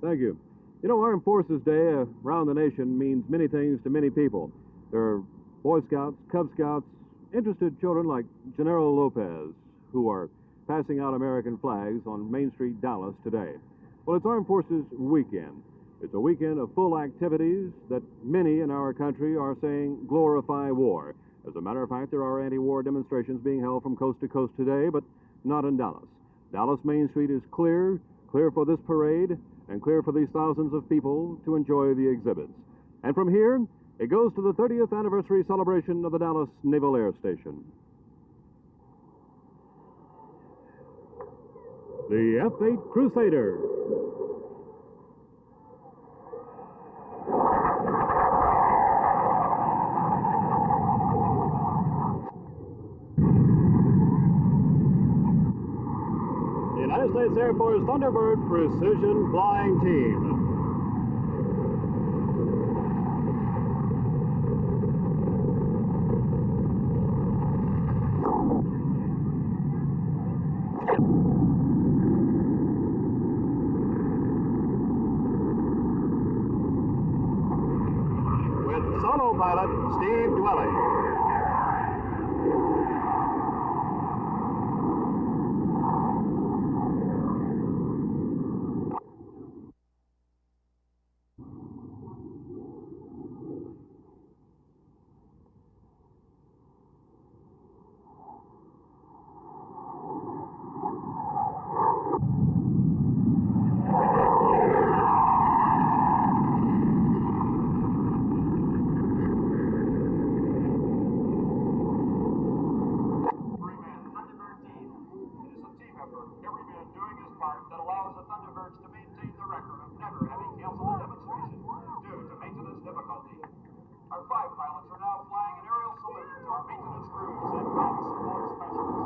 Thank you. You know, Armed Forces Day around the nation means many things to many people. There are Boy Scouts, Cub Scouts, interested children like Gennaro Lopez, who are passing out American flags on Main Street, Dallas today. Well, it's Armed Forces Weekend. It's a weekend of full activities that many in our country are saying glorify war. As a matter of fact, there are anti-war demonstrations being held from coast to coast today, but not in Dallas. Dallas Main Street is clear for this parade, and clear for these thousands of people to enjoy the exhibits. And from here, it goes to the 30th anniversary celebration of the Dallas Naval Air Station. The F-8 Crusader. The United States Air Force Thunderbird Precision Flying Team. With solo pilot Steve Dwelly. Every man doing his part that allows the Thunderbirds to maintain the record of never having canceled a demonstration due to maintenance difficulty. Our 5 pilots are now flying an aerial salute to our maintenance crews and bomb support specialists.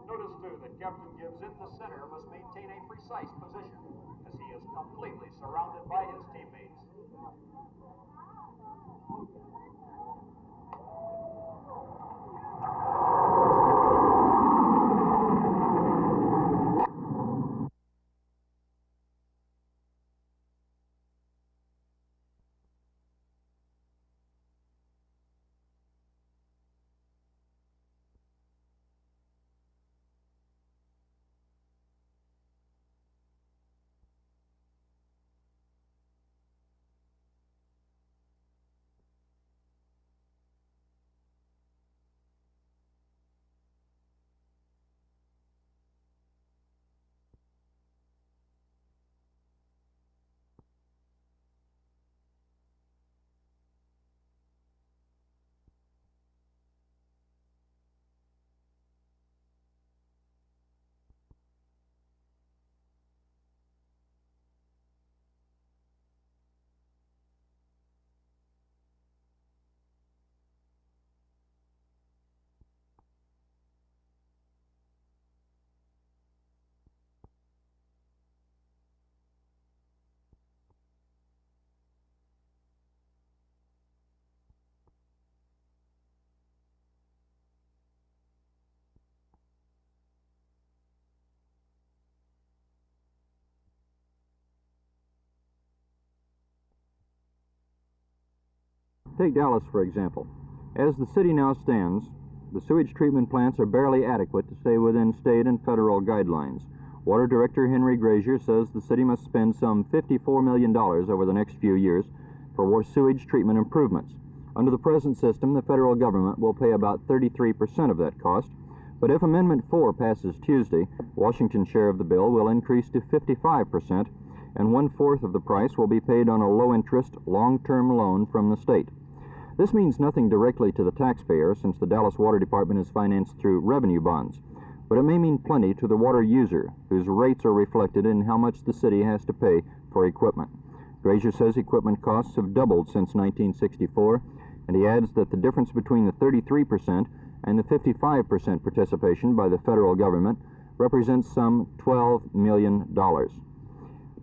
Notice, too, that Captain Gibbs in the center must maintain a precise position as he is completely surrounded by his teammates. Take Dallas, for example. As the city now stands, the sewage treatment plants are barely adequate to stay within state and federal guidelines. Water Director Henry Grazier says the city must spend some $54 million over the next few years for sewage treatment improvements. Under the present system, the federal government will pay about 33% of that cost, but if Amendment 4 passes Tuesday, Washington's share of the bill will increase to 55%, and 1/4 of the price will be paid on a low-interest, long-term loan from the state. This means nothing directly to the taxpayer, since the Dallas Water Department is financed through revenue bonds, but it may mean plenty to the water user, whose rates are reflected in how much the city has to pay for equipment. Grazier says equipment costs have doubled since 1964, and he adds that the difference between the 33% and the 55% participation by the federal government represents some $12 million.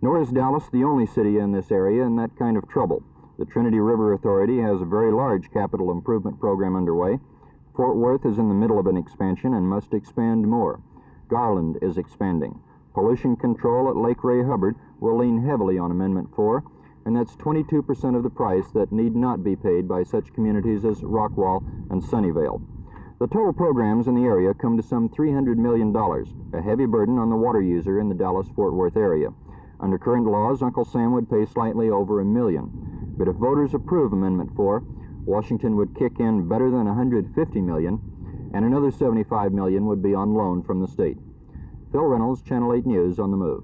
Nor is Dallas the only city in this area in that kind of trouble. The Trinity River Authority has a very large capital improvement program underway. Fort Worth is in the middle of an expansion and must expand more. Garland is expanding. Pollution control at Lake Ray Hubbard will lean heavily on Amendment 4, and that's 22% of the price that need not be paid by such communities as Rockwall and Sunnyvale. The total programs in the area come to some $300 million, a heavy burden on the water user in the Dallas-Fort Worth area. Under current laws, Uncle Sam would pay slightly over $1 million. But if voters approve Amendment 4, Washington would kick in better than $150 million, and another $75 million would be on loan from the state. Phil Reynolds, Channel 8 News, on the move.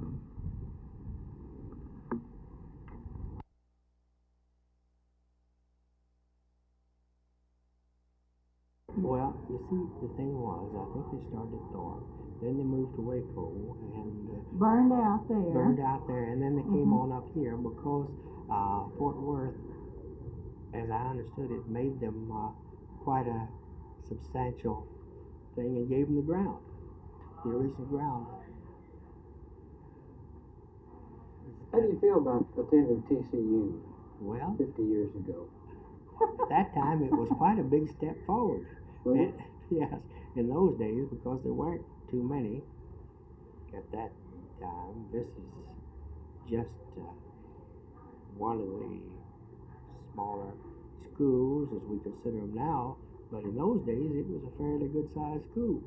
Well, you see, the thing was, I think they started at Thorpe, then they moved to Waco, and burned out there, and then they came on up here because Fort Worth, as I understood it, made them quite a substantial thing and gave them the ground, the original ground. How do you feel about attending TCU Well, 50 years ago? at that time it was quite a big step forward. Well, Yes, in those days, because there weren't too many at that time. This is just one of the smaller schools as we consider them now, but in those days it was a fairly good-sized school.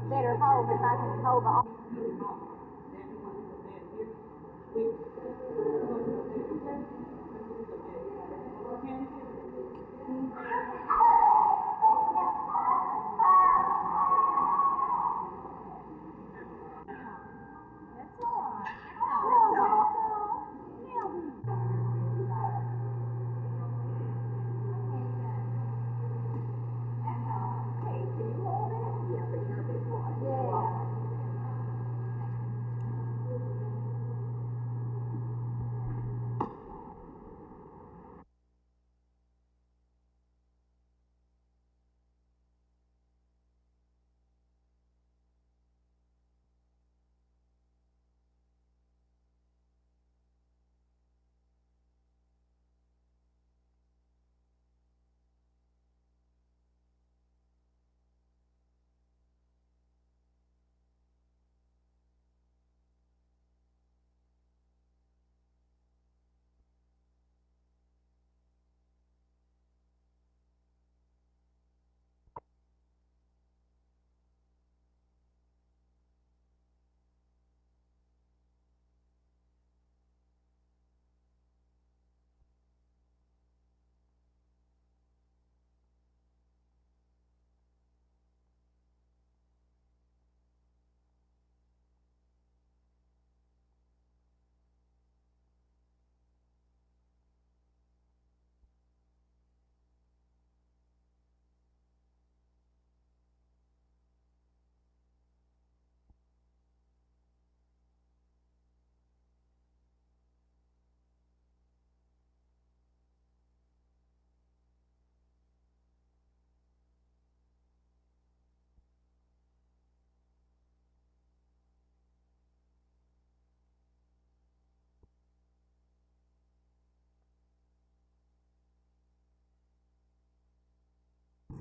better hold if I can hold the.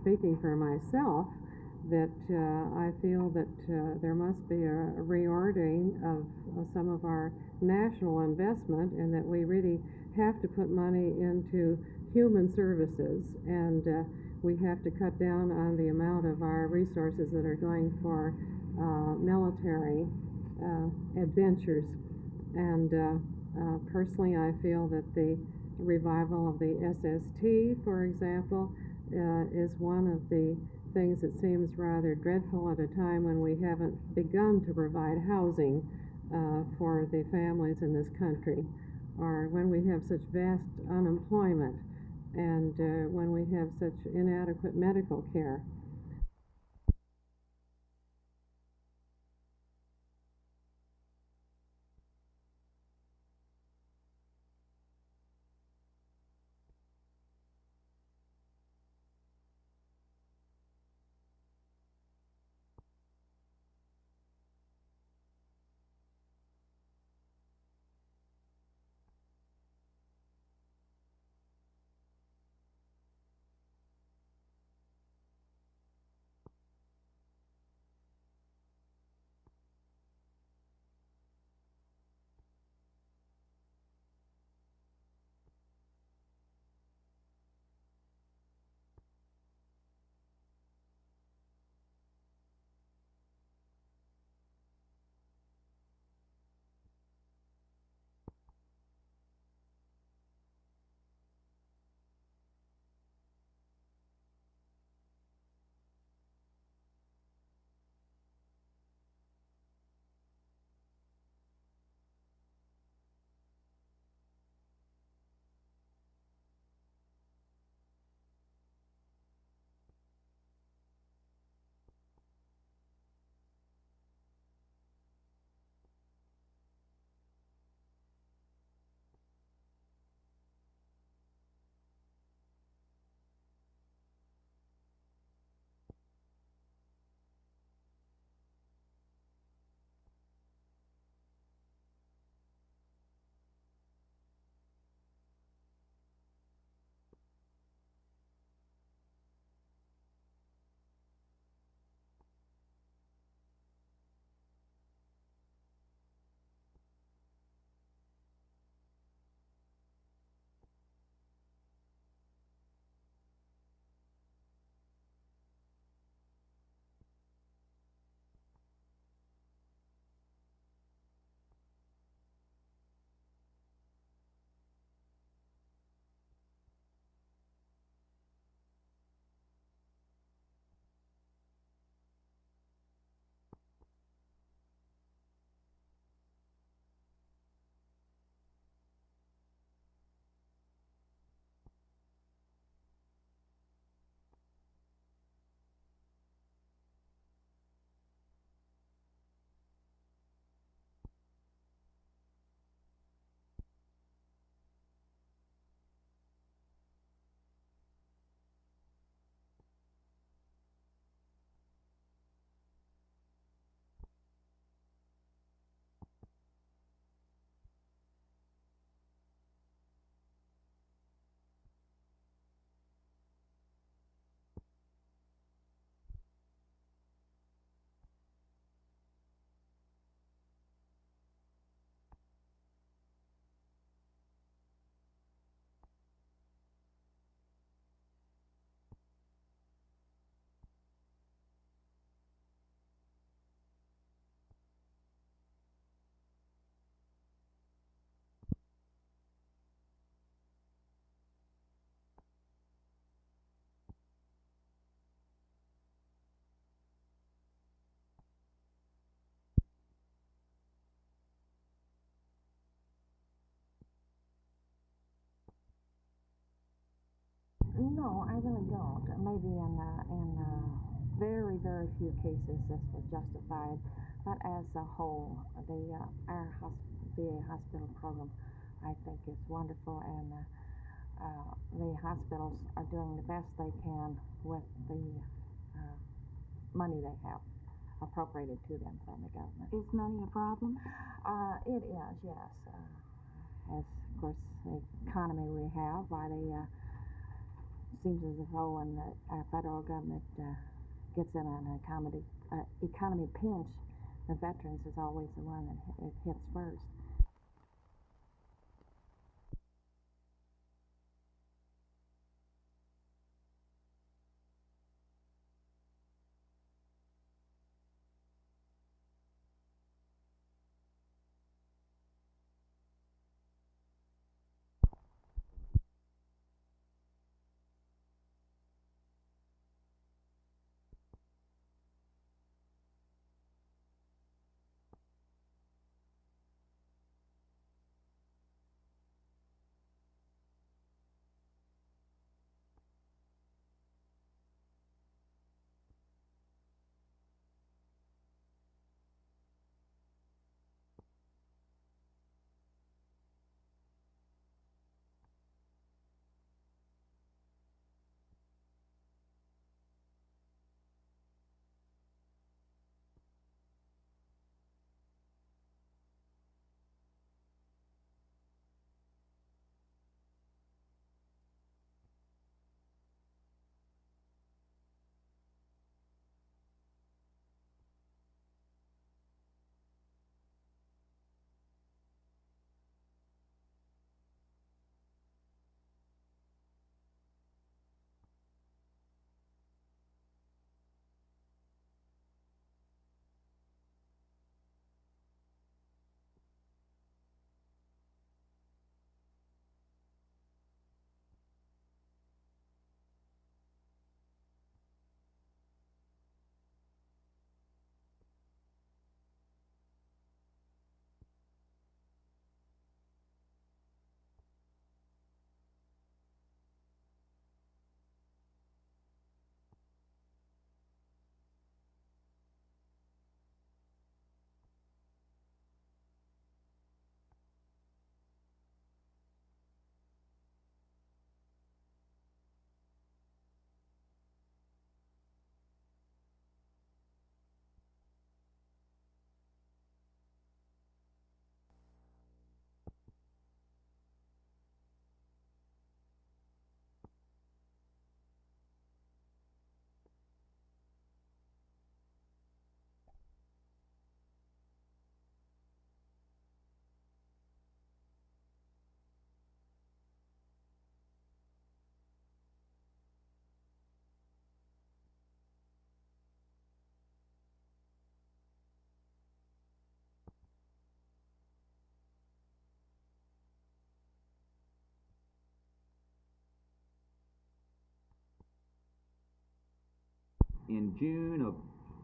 Speaking for myself, that I feel that there must be a reordering of some of our national investment, and that we really have to put money into human services, and we have to cut down on the amount of our resources that are going for military adventures. And personally, I feel that the revival of the SST, for example, is one of the things that seems rather dreadful at a time when we haven't begun to provide housing for the families in this country, or when we have such vast unemployment, and when we have such inadequate medical care. No, I really don't. Maybe in very, very few cases this was justified, but as a whole, our VA hospital program, I think, is wonderful, and the hospitals are doing the best they can with the money they have appropriated to them from the government. Is money a problem? It is, yes. As, of course, the economy we have, why the seems as though when our federal government gets in an economy pinch, the veterans is always the one that it hits first. in June of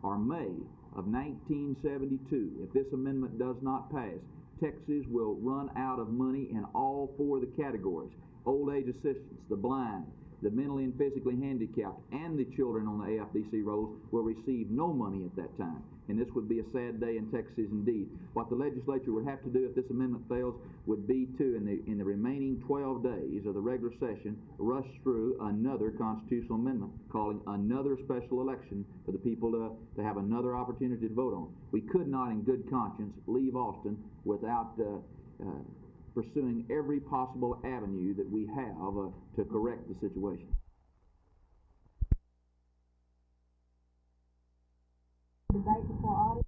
or May of 1972, if this amendment does not pass, Texas will run out of money in all four of the categories: old age assistance, the blind, the mentally and physically handicapped, and the children on the AFDC rolls will receive no money at that time. And this would be a sad day in Texas indeed. What the legislature would have to do if this amendment fails would be to, in the remaining 12 days of the regular session, rush through another constitutional amendment, calling another special election for the people to have another opportunity to vote on. We could not, in good conscience, leave Austin without pursuing every possible avenue that we have to correct the situation. Debate before audience.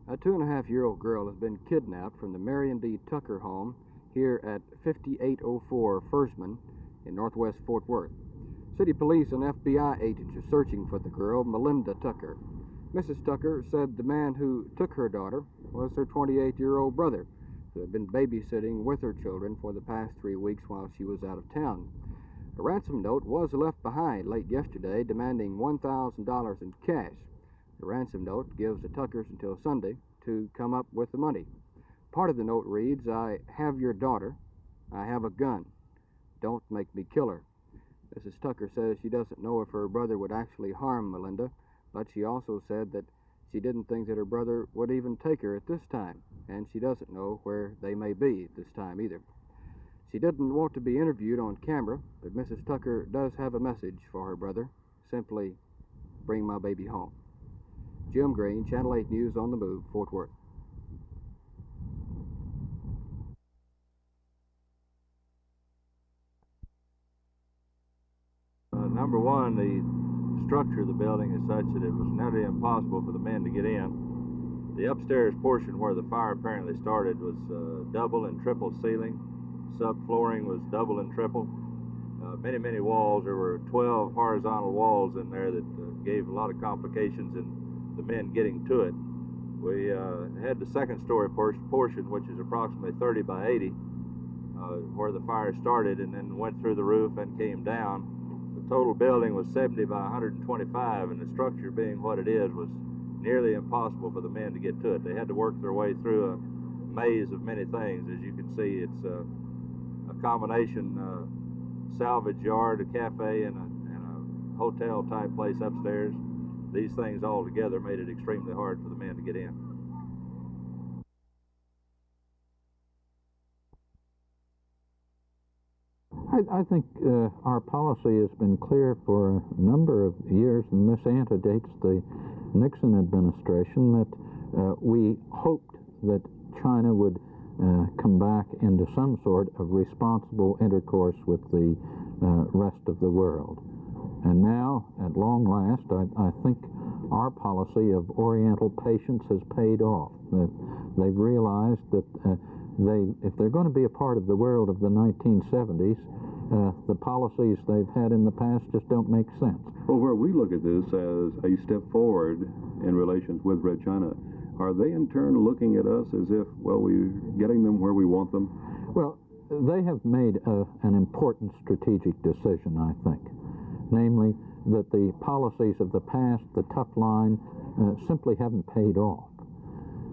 A 2.5-year-old girl has been kidnapped from the Marion D. Tucker home here at 5804 Fursman in northwest Fort Worth. City police and FBI agents are searching for the girl, Melinda Tucker. Mrs. Tucker said the man who took her daughter was her 28-year-old brother, who had been babysitting with her children for the past 3 weeks while she was out of town. A ransom note was left behind late yesterday demanding $1,000 in cash. The ransom note gives the Tuckers until Sunday to come up with the money. Part of the note reads, I have your daughter. I have a gun. Don't make me kill her. Mrs. Tucker says she doesn't know if her brother would actually harm Melinda, but she also said that she didn't think that her brother would even take her at this time, and she doesn't know where they may be at this time either. She didn't want to be interviewed on camera, but Mrs. Tucker does have a message for her brother. Simply, bring my baby home. Jim Green, Channel 8 News on the Move, Fort Worth. Number one, the structure of the building is such that it was nearly impossible for the men to get in. The upstairs portion where the fire apparently started was double and triple ceiling. Subflooring was double and triple. Many walls. There were 12 horizontal walls in there that gave a lot of complications in the men getting to it. We had the second story portion, which is approximately 30 by 80, where the fire started and then went through the roof and came down. The total building was 70 by 125, and the structure being what it is was nearly impossible for the men to get to it. They had to work their way through a maze of many things. As you can see, it's a combination salvage yard, a cafe, and a hotel type place upstairs. These things all together made it extremely hard for the men to get in. I think our policy has been clear for a number of years, and this antedates the Nixon administration, that we hoped that China would come back into some sort of responsible intercourse with the rest of the world. And now, at long last, I think our policy of Oriental patience has paid off. That they've realized that if they're going to be a part of the world of the 1970s, the policies they've had in the past just don't make sense. Well, where we look at this as a step forward in relations with Red China, are they in turn looking at us as if, well, we're getting them where we want them? Well, they have made an important strategic decision, I think. Namely, that the policies of the past, the tough line, simply haven't paid off.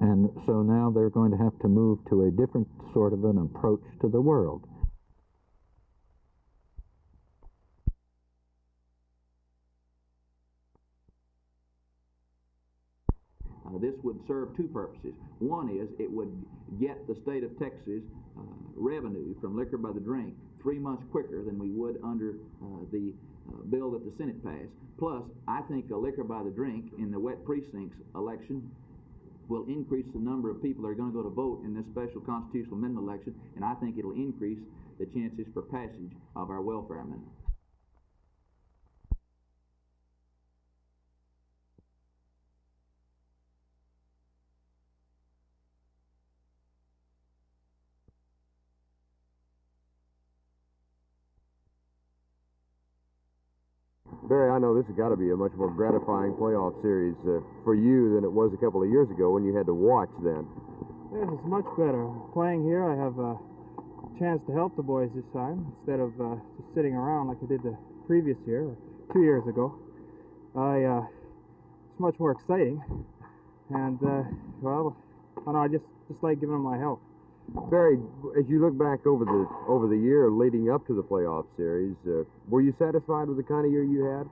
And so now they're going to have to move to a different sort of an approach to the world. This would serve two purposes. One is it would get the state of Texas revenue from liquor by the drink 3 months quicker than we would under the bill that the Senate passed. Plus, I think a liquor by the drink in the wet precincts election will increase the number of people that are going to go to vote in this special constitutional amendment election, and I think it'll increase the chances for passage of our welfare amendment. Barry, I know this has got to be a much more gratifying playoff series for you than it was a couple of years ago when you had to watch then. Yes, it's much better. Playing here, I have a chance to help the boys this time instead of just sitting around like I did the previous year, or 2 years ago. It's much more exciting, and well, I don't know, I just like giving them my help. Barry, as you look back over the year leading up to the playoff series, were you satisfied with the kind of year you had?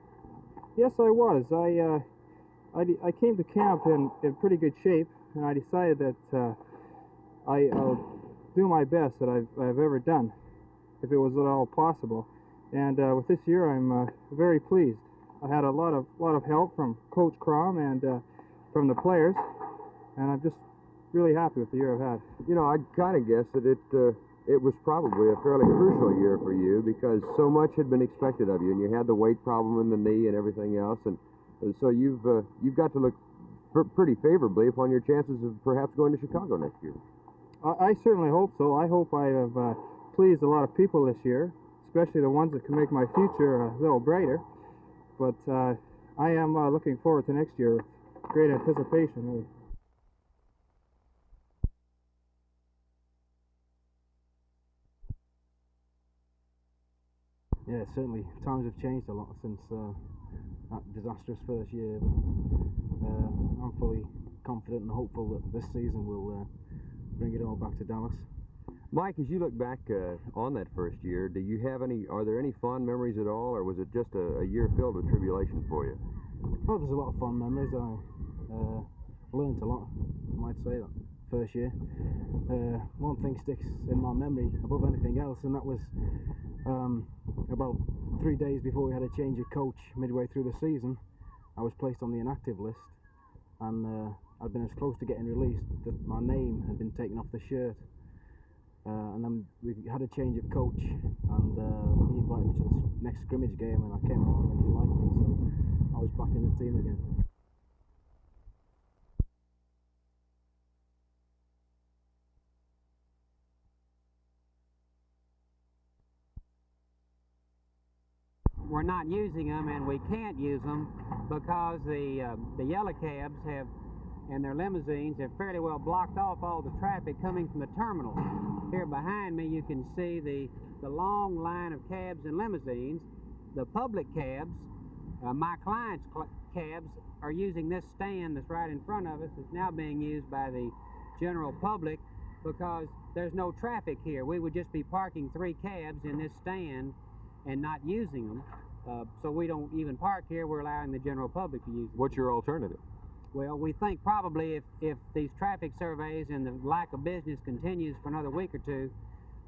Yes, I was. I came to camp in pretty good shape, and I decided that I'll do my best that I've ever done, if it was at all possible. And with this year, I'm very pleased. I had a lot of help from Coach Crom and from the players, and I'm just really happy with the year I've had. You know, I kind of guess that it was probably a fairly crucial year for you because so much had been expected of you, and you had the weight problem in the knee and everything else, and so you've got to look pretty favorably upon your chances of perhaps going to Chicago next year. I certainly hope so. I hope I have pleased a lot of people this year, especially the ones that can make my future a little brighter. But I am looking forward to next year with great anticipation, really. Yeah, certainly times have changed a lot since that disastrous first year. But I'm fully confident and hopeful that this season will bring it all back to Dallas. Mike, as you look back on that first year, are there any fond memories at all, or was it just a year filled with tribulation for you? Oh, there's a lot of fond memories. I learned a lot, I might say, that first year. One thing sticks in my memory above anything else, and that was about 3 days before we had a change of coach midway through the season. I was placed on the inactive list, and I'd been as close to getting released that my name had been taken off the shirt. And then we had a change of coach, and he invited me to the next scrimmage game, and I came along and he liked me, so I was back in the team again. We're not using them, and we can't use them because the yellow cabs have, and their limousines have fairly well blocked off all the traffic coming from the terminal. Here behind me you can see the long line of cabs and limousines. The public cabs, my clients' cabs, are using this stand that's right in front of us. It's now being used by the general public because there's no traffic here. We would just be parking 3 cabs in this stand and not using them. So we don't even park here. We're allowing the general public to use them. What's your alternative? Well, we think probably if these traffic surveys and the lack of business continues for another week or two,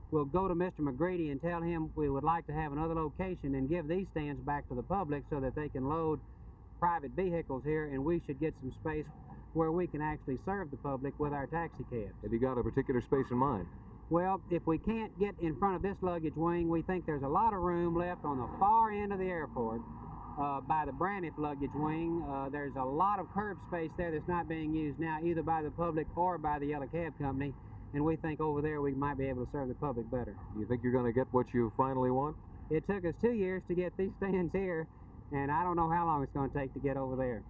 we'll go to Mr. McGrady and tell him we would like to have another location and give these stands back to the public so that they can load private vehicles here, and we should get some space where we can actually serve the public with our taxi cabs. Have you got a particular space in mind? Well, if we can't get in front of this luggage wing, we think there's a lot of room left on the far end of the airport. By the Braniff luggage wing. There's a lot of curb space there that's not being used now, either by the public or by the Yellow Cab Company, and we think over there we might be able to serve the public better. Do you think you're going to get what you finally want? It took us 2 years to get these stands here, and I don't know how long it's going to take to get over there.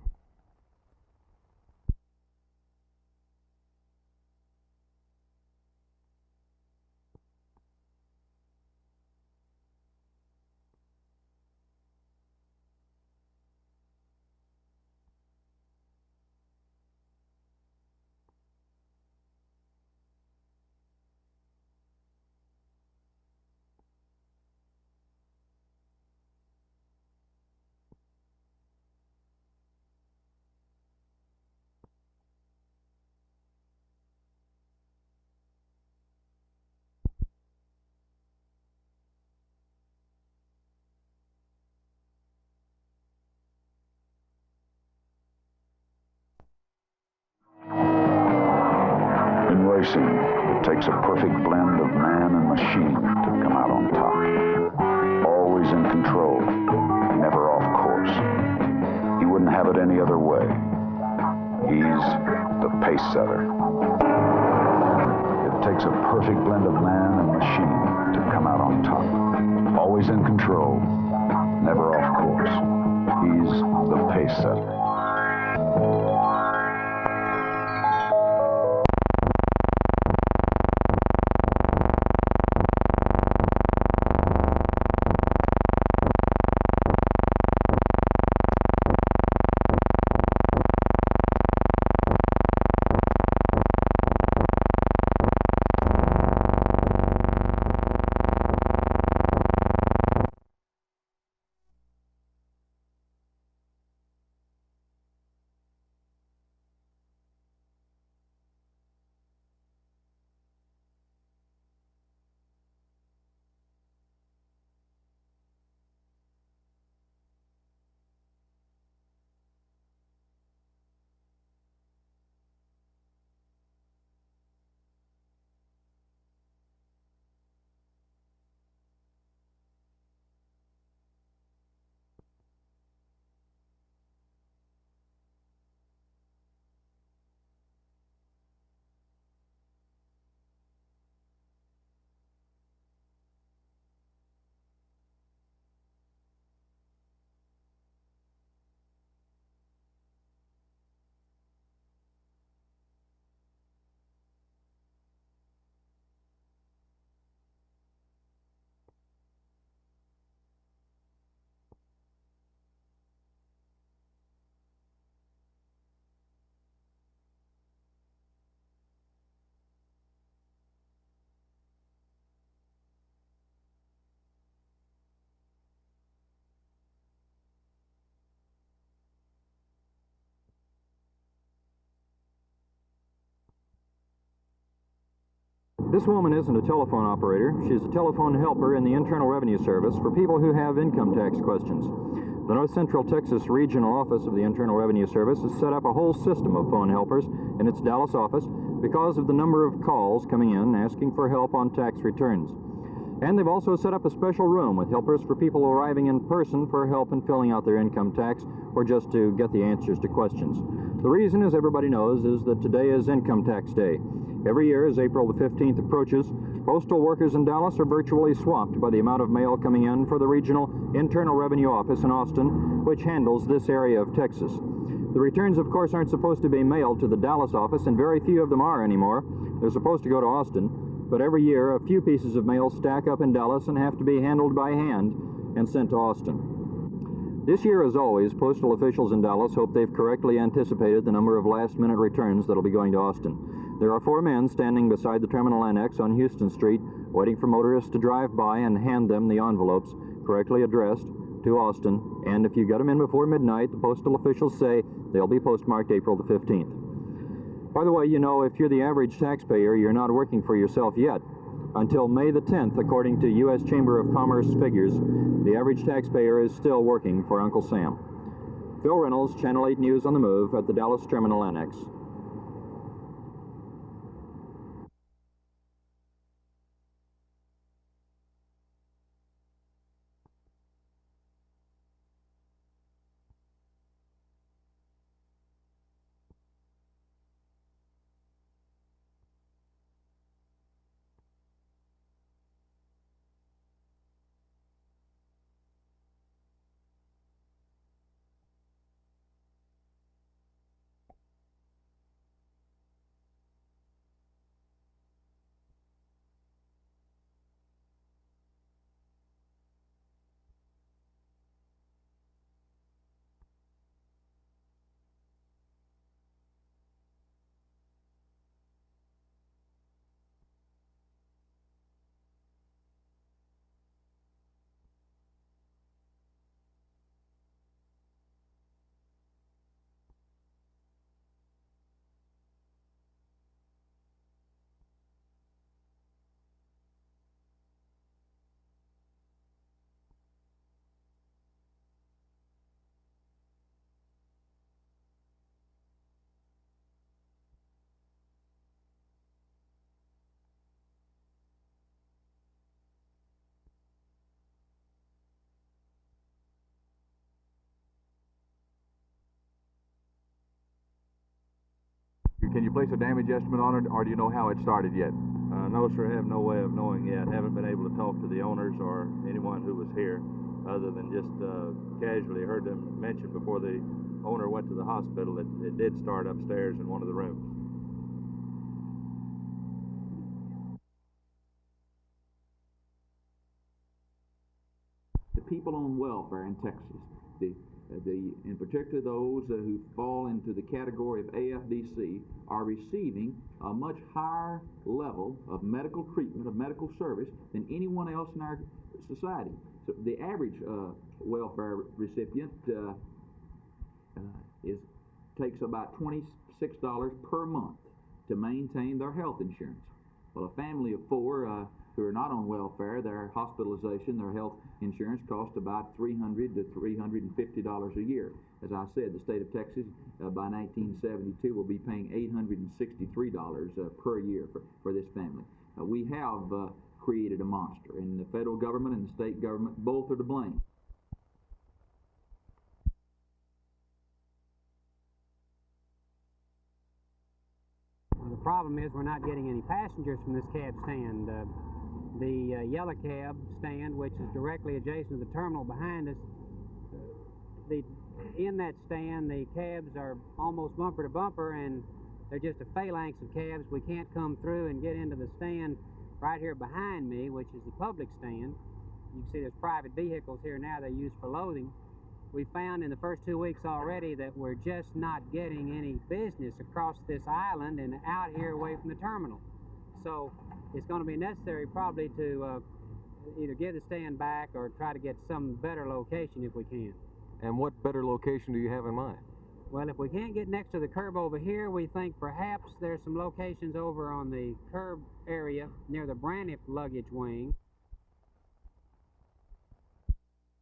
In racing, it takes a perfect blend of man and machine to come out on top. Always in control, never off course. He wouldn't have it any other way. He's the pace setter. It takes a perfect blend of man and machine to come out on top. Always in control, never off course. He's the pace setter. This woman isn't a telephone operator. She's a telephone helper in the Internal Revenue Service for people who have income tax questions. The North Central Texas Regional Office of the Internal Revenue Service has set up a whole system of phone helpers in its Dallas office because of the number of calls coming in asking for help on tax returns. And they've also set up a special room with helpers for people arriving in person for help in filling out their income tax or just to get the answers to questions. The reason, as everybody knows, is that today is Income Tax Day. Every year, as April the 15th approaches, postal workers in Dallas are virtually swamped by the amount of mail coming in for the Regional Internal Revenue Office in Austin, which handles this area of Texas. The returns, of course, aren't supposed to be mailed to the Dallas office, and very few of them are anymore. They're supposed to go to Austin, but every year a few pieces of mail stack up in Dallas and have to be handled by hand and sent to Austin. This year, as always, postal officials in Dallas hope they've correctly anticipated the number of last-minute returns that'll be going to Austin. There are 4 men standing beside the terminal annex on Houston Street, waiting for motorists to drive by and hand them the envelopes correctly addressed to Austin, and if you get them in before midnight, the postal officials say they'll be postmarked April the 15th. By the way, you know, if you're the average taxpayer, you're not working for yourself yet. Until May the 10th, according to U.S. Chamber of Commerce figures, the average taxpayer is still working for Uncle Sam. Phil Reynolds, Channel 8 News on the Move at the Dallas Terminal Annex. Can you place a damage estimate on it, or do you know how it started yet? No, sir, I have no way of knowing yet. Haven't been able to talk to the owners or anyone who was here, other than just casually heard them mention before the owner went to the hospital that it did start upstairs in one of the rooms. The people on welfare in Texas, in particular those who fall into the category of AFDC, are receiving a much higher level of medical treatment, of medical service, than anyone else in our society. So the average welfare recipient takes about $26 per month to maintain their health insurance. Well, a family of 4 who are not on welfare, their hospitalization, their health insurance costs about $300 to $350 a year. As I said, the state of Texas by 1972 will be paying $863 per year for this family. We have created a monster, and the federal government and the state government both are to blame. Well, the problem is we're not getting any passengers from this cab stand. The yellow cab stand, which is directly adjacent to the terminal behind us, in that stand the cabs are almost bumper to bumper, and they're just a phalanx of cabs. We can't come through and get into the stand right here behind me, which is the public stand. You can see there's private vehicles here now they use for loading. We found in the first 2 weeks already that we're just not getting any business across this island and out here away from the terminal. So it's going to be necessary probably to either give the stand back or try to get some better location if we can. And what better location do you have in mind? Well, if we can't get next to the curb over here, we think perhaps there's some locations over on the curb area near the Braniff luggage wing.